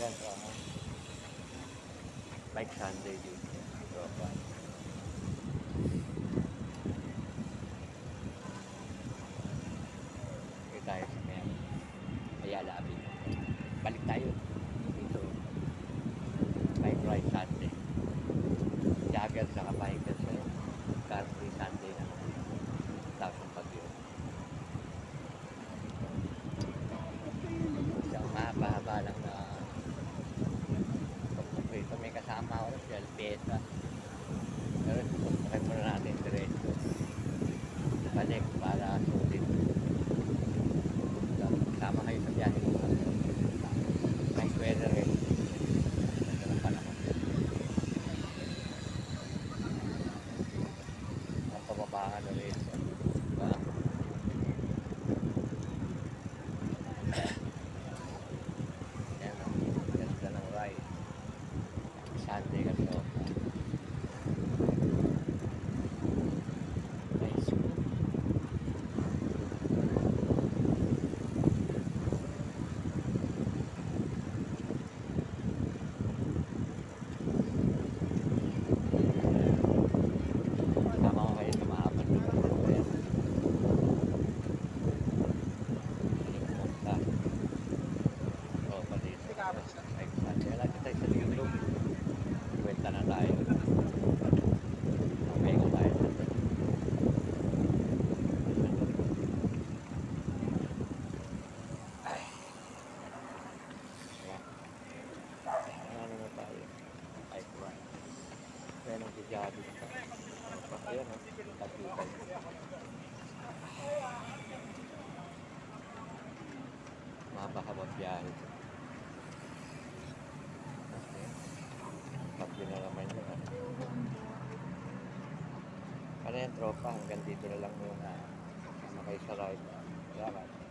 Ayan, like Sunday dito. Tropa. Okay tayo sa kaya. Ayala Avenue. Balik tayo dito. Bike ride Sunday. Jogger sa kabikers eh. Car free Sunday na. Tapos ang pagyo. Isang mahaba-haba lang na ito may kasama ako si Alpeta. Pero susunod muna natin diretso. Balik para sulit. Sama kayo sa biyahe. Kahit weather eh. Ganda ng panahon. Ang pababangan na rin. Diba? Yan o. Ganda ng ride. Sunday kasi o. Nice. Sama ko kayo sa maaman dito. Ayan. Pumunta. O, palit. Ay, Sunday. Lagi tayo sa YouTube. Kwenta na tayo. Mega tayo. Ay. Ayan. Ano na tayo? Ay, kumain. Ayan ang sigabi. Ayan o. Tatipay. Mapakabot biyahe. Okay. Tatlo na naman yun. Ano yan, tropa? Hanggang dito na lang muna. Sama kayo sa ride. Salamat.